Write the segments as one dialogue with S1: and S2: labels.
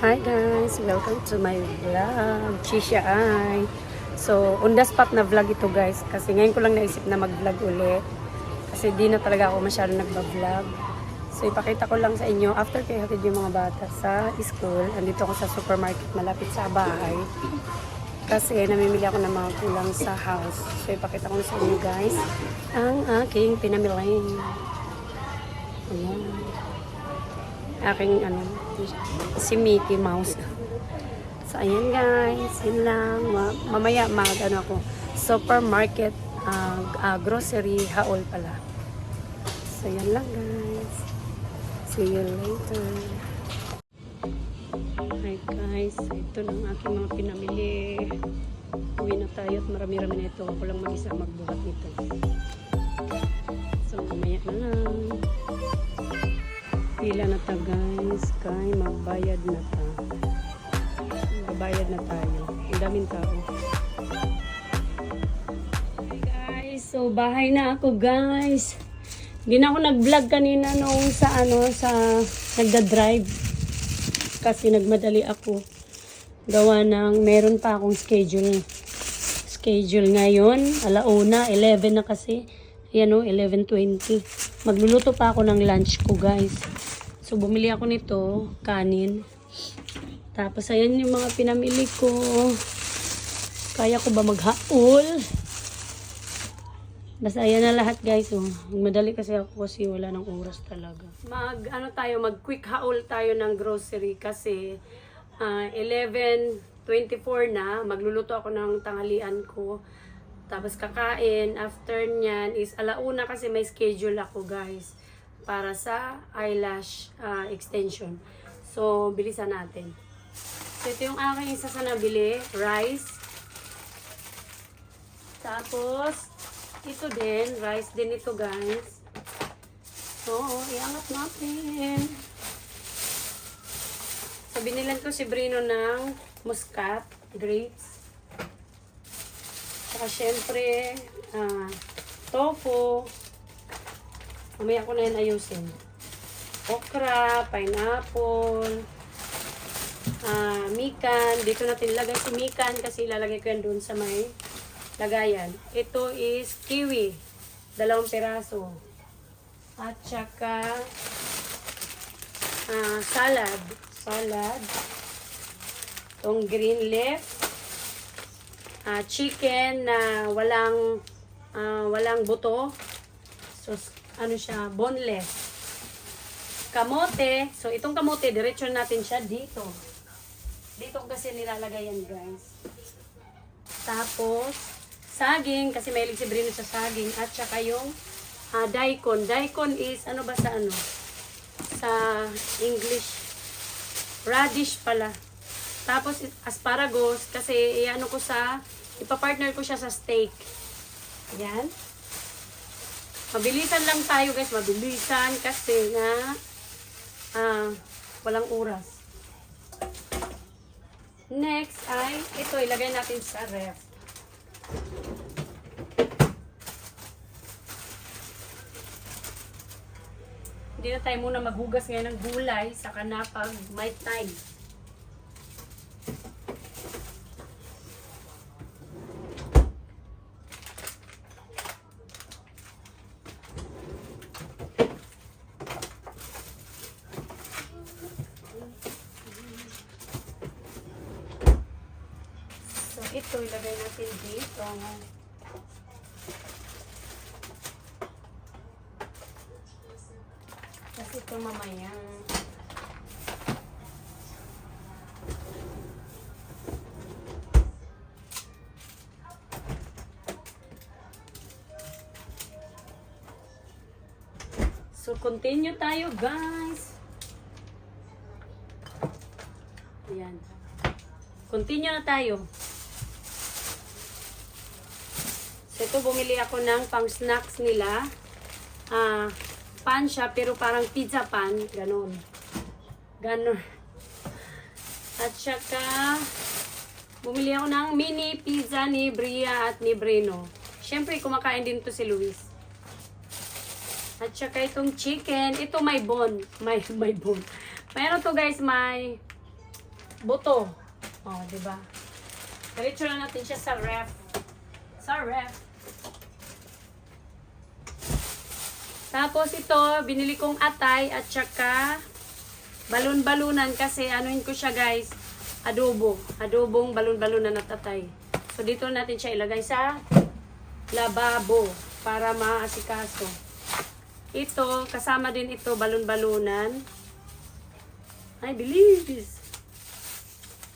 S1: Hi guys! Welcome to my vlog, Chisha Ay. So, on the spot na vlog ito guys, kasi ngayon ko lang naisip na mag-vlog ulit. Kasi di na talaga ako masyado nagba-vlog. So, ipakita ko lang sa inyo, after kayo hatid yung mga bata sa school, andito ako sa supermarket malapit sa bahay. Kasi namimili ako ng mga kulang sa house. So, ipakita ko sa inyo guys, ang aking pinamili. Ayan. Aking si Mickey Mouse. So ayan guys, yun lang. Mamaya ako supermarket, grocery haul pala. So yan lang guys. See you later. Hi guys, ito na ang aking mga pinamili. Uwi na tayo at marami-rami na ito. Ako lang mag-isa magbuhat nito. So mamaya na lang. Pila na ta guys, kay magbayad na ta. Magbayad na tayo. Ang daming tao. Hey guys, so bahay na ako guys. Hindi na ako nag-vlog kanina nung sa nagda-drive. Kasi nagmadali ako. Gawa ng meron pa akong schedule ngayon. 11 na kasi. Ayan o, 11:20. Magluluto pa ako ng lunch ko guys. So, bumili ako nito, kanin. Tapos, ayan yung mga pinamili ko. Kaya ko ba maghaul? Basta ayan na lahat guys. Oh. Madali kasi ako kasi wala ng oras talaga. Mag-quick haul tayo ng grocery kasi 11:24 na. Magluluto ako ng tanghalian ko. Tapos kakain. After nyan is 1:00 kasi may schedule ako guys. Para sa eyelash extension. So, bilisan natin. So, ito yung aking isa sa nabili. Rice. Tapos, ito din. Rice din ito, guys. So, iangat natin. So, binilan ko si Brino ng muscat, grapes. Saka, syempre, tofu. Mamaya ko na yan ayusin. Okra, pineapple, mikan. Dito natin ilagay si mikan kasi ilalagay ko yan doon sa may lagayan. Ito is kiwi. 2 piraso. At saka salad. Itong green leaf. Chicken na walang buto. So, siya, boneless. Kamote. So, itong kamote, diretso natin siya dito. Dito kasi nilalagay yan, guys. Tapos, saging, kasi mahilig si Brino sa saging. At saka yung daikon. Daikon is, sa English, radish pala. Tapos, asparagus, kasi ipapartner ko siya sa steak. Yan. Mabilisan lang tayo guys, mabilisan kasi nga walang oras. Next ay ito, ilagay natin sa ref. Hindi na tayo muna maghugas ngayon ng gulay saka na pag may time. Ito, ilagay natin dito. Kasi ito mamaya. So, continue tayo, guys. Ayan. Continue na tayo. So, ito, bumili ako ng pang-snacks nila. Pan siya, pero parang pizza pan. Ganon. At saka, bumili ako ng mini pizza ni Bria at ni Brino. Siyempre, kumakain din to si Luis. At saka itong chicken. Ito may bone. May bone. Mayroon to guys, may buto. Oh, di ba? Diretso na natin siya sa ref. Sa ref. Tapos ito, binili kong atay at saka balon-balunan kasi anuin ko siya guys, adobo. Adobong balon-balunan at atay. So dito natin siya ilagay sa lababo para maasikaso. Ito, kasama din ito, balon-balunan. I believe this.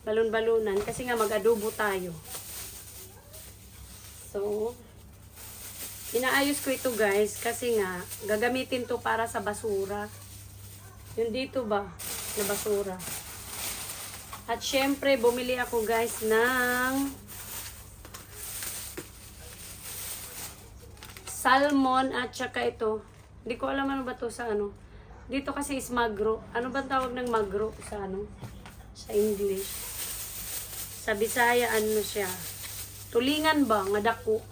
S1: Balon-balunan kasi nga mag-adobo tayo. So, inaayos ko ito guys kasi nga gagamitin to para sa basura. Yung dito ba na basura. At syempre bumili ako guys ng salmon at saka ito. Hindi ko alam ano ba to sa ano. Dito kasi is magro. Ano ba tawag ng magro sa ano? Sa English. Sa Bisaya ano siya? Tulingan ba? Nga dako.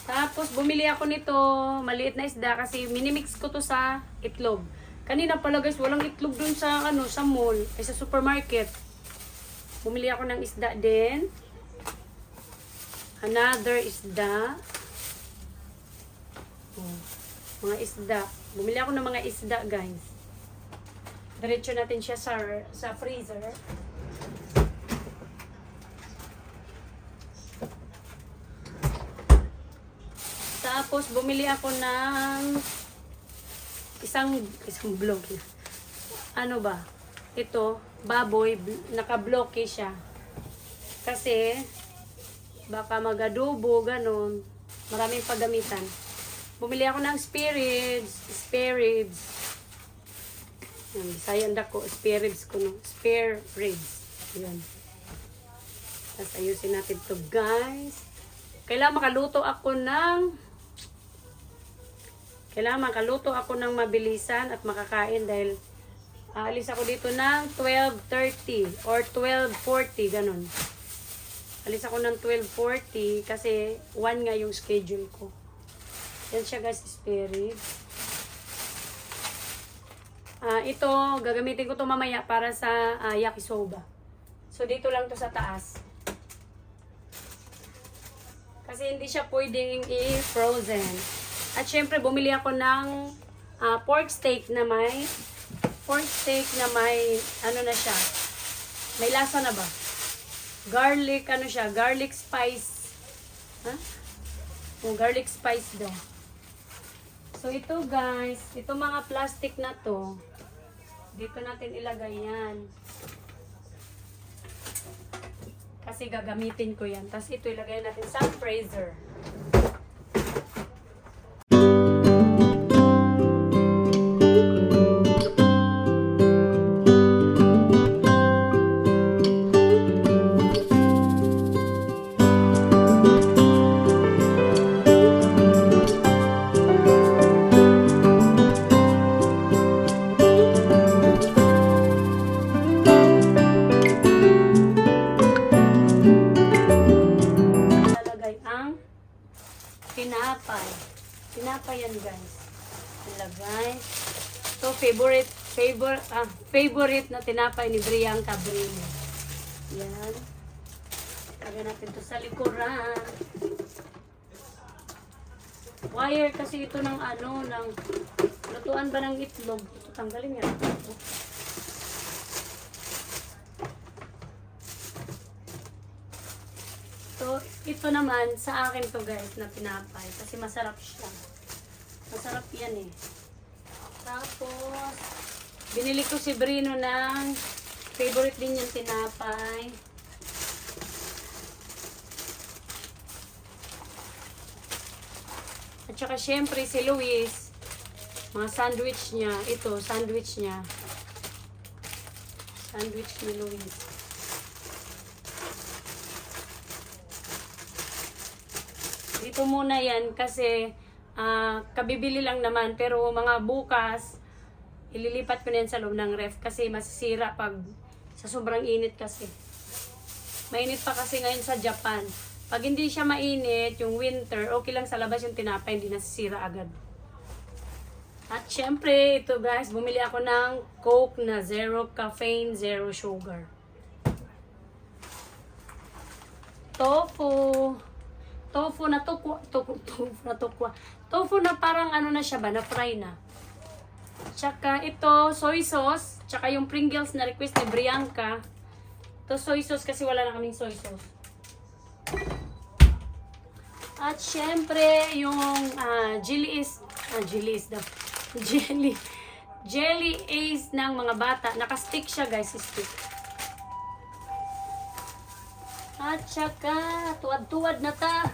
S1: Tapos, bumili ako nito, maliit na isda kasi minimix ko to sa itlog. Kanina pala guys, walang itlog dun sa, ano, sa mall, ay sa supermarket. Bumili ako ng isda din. Another isda. Oh, mga isda. Bumili ako ng mga isda guys. Diretso natin siya sa freezer. Tapos, bumili ako ng isang blog. Ano ba? Ito, baboy, naka-blocky siya. Kasi, baka mag-adobo, ganun. Maraming paggamitan. Bumili ako ng spare ribs. Sayang dako, spare ribs ko, no? Spare ribs. Yan. Tapos, ayusin natin to guys. Kailangan makaluto ako ng mabilisan at makakain dahil aalis ako dito ng 12:30 or 12:40, ganun. Alis ako ng 12:40 kasi 1 nga yung schedule ko. Yan siya guys, spare. Ito, gagamitin ko to mamaya para sa yakisoba. So, dito lang to sa taas. Kasi hindi siya pwedeng i-frozen. At syempre, bumili ako ng pork steak na may, ano na siya, may lasa na ba? Garlic, ano siya, garlic spice. Ha? Oh, garlic spice daw. So, ito guys, ito mga plastic na to, dito natin ilagay yan. Kasi gagamitin ko yan. Tapos ito ilagay natin sa freezer. Tinapay yan guys. Ilagay. So favorite na tinapay ni Brian Cabrino. Yan. Lagyan natin to sa likuran. Wire kasi ito ng ano, ng lutuan ba ng itlog. Ito tanggalin yan. So, ito naman, sa akin to guys, na tinapay. Kasi masarap siya. Masarap yan eh. Tapos, binili ko si Brino ng favorite din yung tinapay. At saka syempre si Luis, mga sandwich niya. Ito, sandwich niya. Sandwich ni Luis. Dito muna yan kasi kabibili lang naman pero mga bukas ililipat ko na yan sa loob ng ref kasi masisira pag sa sobrang init kasi. Mainit pa kasi ngayon sa Japan. Pag hindi siya mainit, yung winter, okay lang sa labas yung tinapay, hindi nasisira agad. At syempre, ito guys, bumili ako ng Coke na zero caffeine, zero sugar. Tofu. Tofu na tukwa. Tofu na parang ano na siya ba, na fry na. Tsaka ito, soy sauce. Tsaka yung Pringles na request ni Brianka. Ito soy sauce kasi wala na kaming soy sauce. At syempre, yung jelly is ng mga bata. Naka-stick siya guys, stick. At saka, tuwad-tuwad na ta.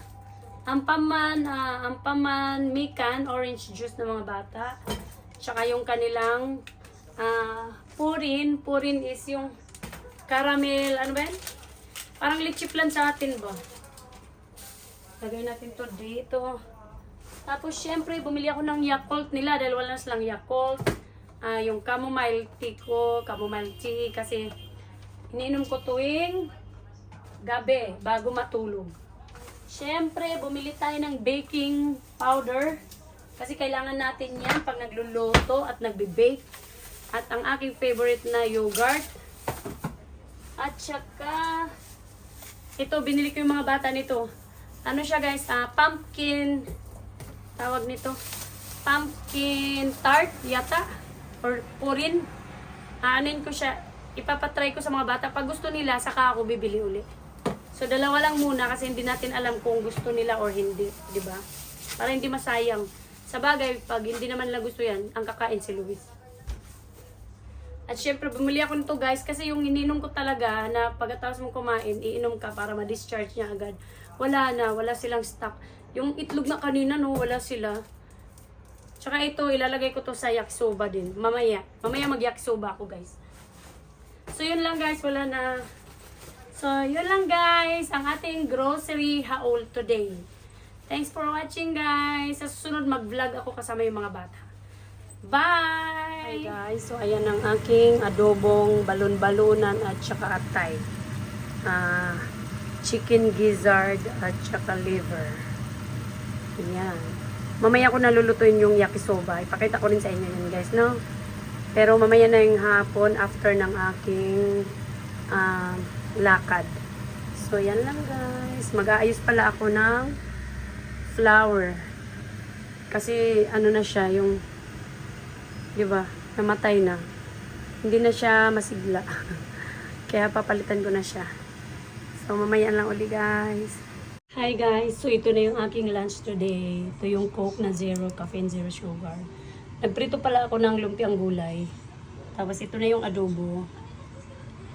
S1: Ampaman, mikan, orange juice ng mga bata. Tsaka yung kanilang purin. Purin is yung caramel, ano ba yan? Parang lechiplan sa atin ba? Lagay natin to dito. Tapos, syempre, bumili ako ng Yakult nila dahil wala na silang Yakult. Yung chamomile tea ko, chamomile tea, kasi iniinom ko tuwing gabi, bago matulog. Syempre, bumili tayo ng baking powder. Kasi kailangan natin yan pag nagluluto at nagbe-bake. At ang aking favorite na yogurt. At saka, ito, binili ko yung mga bata nito. Ano siya guys, pumpkin, tawag nito, pumpkin tart yata, or purin. Anin ko siya, ipapatry ko sa mga bata. Pag gusto nila, saka ako bibili uli. So, dalawa lang muna kasi hindi natin alam kung gusto nila or hindi, di ba? Para hindi masayang. Sa bagay, pag hindi naman nila gusto yan, ang kakain si Luis. At syempre, bumili ako nito guys, kasi yung ininom ko talaga na pagkatapos mong kumain, iinom ka para ma-discharge niya agad. Wala na, wala silang stock. Yung itlog na kanina, no, wala sila. Tsaka ito, ilalagay ko to sa yakisoba din. Mamaya mag-yakisoba ako guys. So, yun lang guys, wala na. So, yun lang guys, ang ating grocery haul today. Thanks for watching guys. Sa susunod mag-vlog ako kasama yung mga bata. Bye! Hi guys, so ayan ang aking adobong balon-balunan at saka atay. Chicken gizzard at saka liver. Ayan. Mamaya ko nalulutuin yung yakisoba. Ipakita ko rin sa inyo yun guys, no? Pero mamaya na yung hapon after ng aking lakad. So, yan lang guys. Mag-aayos pala ako ng flour. Kasi, ano na siya, yung, di ba, namatay na. Hindi na siya masigla. Kaya papalitan ko na siya. So, mamaya lang uli guys. Hi guys. So, ito na yung aking lunch today. Ito yung Coke na zero caffeine, zero sugar. Nagprito pala ako ng lumpiang gulay. Tapos, ito na yung adobo.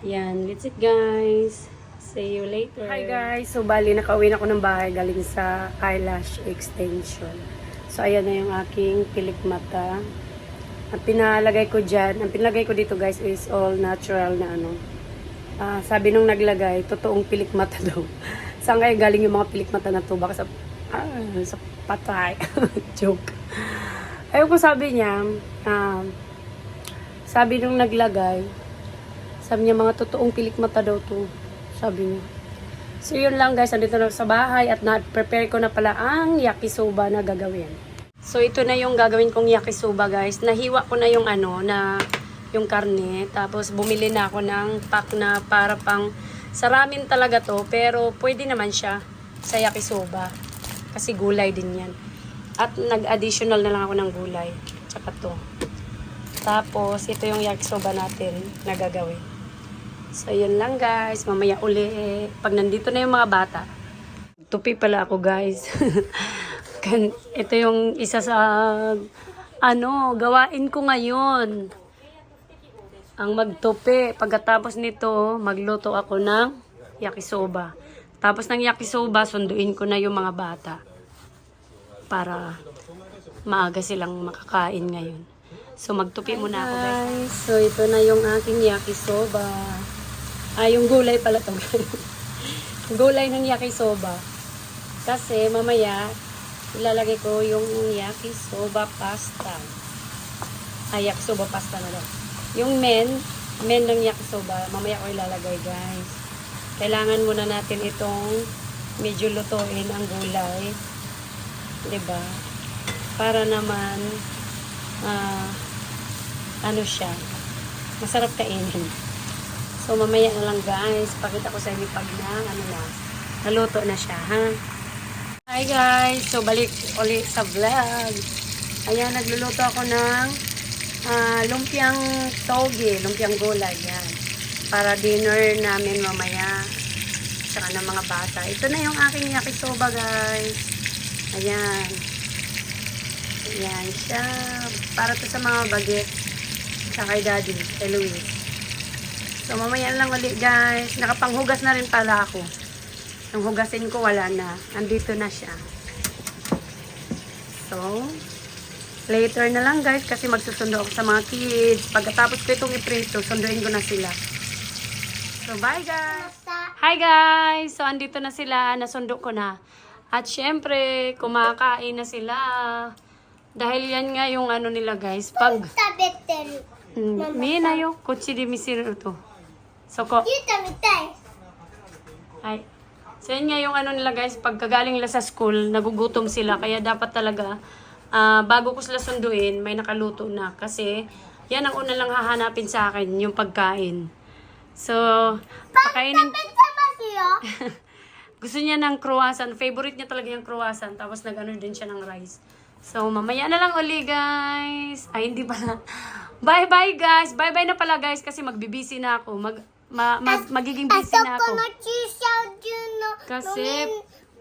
S1: Yan, that's it guys. See you later. Hi guys. So bali nakauwi na ako ng bahay galing sa eyelash extension. So ayan na yung aking pilik mata. Ang pinalagay ko dyan, ang pinalagay ko dito guys is all natural na ano. Sabi nung naglagay, totoong pilik mata daw. Saan kaya galing yung mga pilik mata na to? Baka sa patay. Joke. Ayun ko sabi niya, sabi nung naglagay, sabi niya, mga totoong pilik mata daw to. Sabi niya. So, yun lang guys. Andito na sa bahay at na-prepare ko na pala ang yakisoba na gagawin. So, ito na yung gagawin kong yakisoba guys. Nahiwa ko na yung yung karne. Tapos, bumili na ako ng pack na para pang sa ramen talaga to. Pero, pwede naman siya sa yakisoba. Kasi gulay din yan. At nag-additional na lang ako ng gulay. Tsaka to. Tapos, ito yung yakisoba natin na gagawin. So, yun lang guys. Mamaya uli. Pag nandito na yung mga bata. Tupi pala ako guys. Ito yung isa sa gawain ko ngayon. Ang magtupi. Pagkatapos nito, magluto ako ng yakisoba. Tapos ng yakisoba, sunduin ko na yung mga bata. Para maaga silang makakain ngayon. So, magtupi muna ako guys. So, ito na yung aking yakisoba. Yung gulay pala to. Gulay ng yakisoba. Kasi, mamaya, ilalagay ko yung yakisoba pasta. Yakisoba pasta na lang. Yung men ng yakisoba, mamaya ko ilalagay guys. Kailangan muna natin itong medyo lutuin ang gulay. 'Di ba? Para naman ah, ano siya, masarap kainin. So, mamaya na lang guys, pakita ko sa inyo pag naluto na siya, ha? Hi guys, so balik ulit sa vlog. Ayan, nagluluto ako ng lumpiang toge, lumpiang gulay, yan. Para dinner namin mamaya, tsaka ng mga bata. Ito na yung aking yakisoba guys. Ayan. Ayan siya. Para to sa mga baget. Sa kay daddy, kay Luis. So, mamaya lang ulit guys. Nakapanghugas na rin pala ako. Yung hugasin ko, wala na. Andito na siya. So, later na lang guys kasi magsusundo ako sa mga kids. Pagkatapos ko itong iprito, sunduin ko na sila. So, bye guys! Hi guys! So, andito na sila. Nasundo ko na. At syempre, kumakain na sila. Dahil yan nga yung ano nila guys. Pag... Mina yo, kochi de misiru to. Soko. Ay. So, yun nga yung ano nila guys. Pagkagaling nila sa school, nagugutom sila. Kaya dapat talaga, bago ko sila sunduin, may nakaluto na. Kasi, yan ang una lang hahanapin sa akin, yung pagkain. So, pakainin... Gusto niya ng croissant. Favorite niya talaga yung croissant. Tapos nag-ano din siya ng rice. So, mamaya na lang uli, guys. Ay, hindi pala. Bye-bye, guys. Bye-bye na pala, guys. Kasi magbibisi na ako. Magiging busy na ako. Kasi,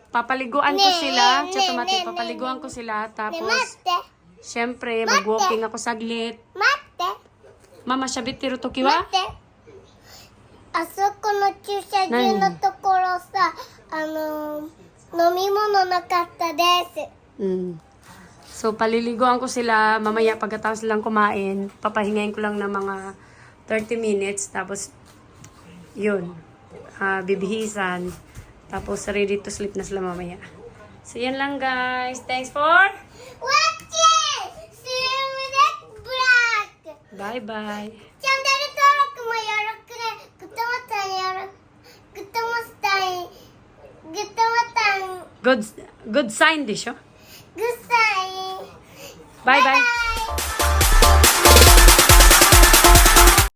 S1: papaliguan ko sila. Chatomate, papaliguan ko sila. Tapos, syempre, mag-walking ako saglit. Mama, shabit tiro toki wa?
S2: あそこの駐車場のところさ、飲み物なかったです。
S1: So, paliliguan ko sila. Mamaya, pagkatapos lang kumain, papahingayin ko lang ng mga 30 minutes. Tapos, yun. Bibihisan. Tapos, ready to sleep na sila mamaya. So, yan lang guys. Thanks for
S2: watching! See you next vlog!
S1: Bye-bye.
S2: チャンネル登録もよろしくね。グッドボタンよろ、グッドボタン、グッドボタン、
S1: Good sign, di siya?
S2: グッサイン。
S1: Bye-bye.
S2: Bye!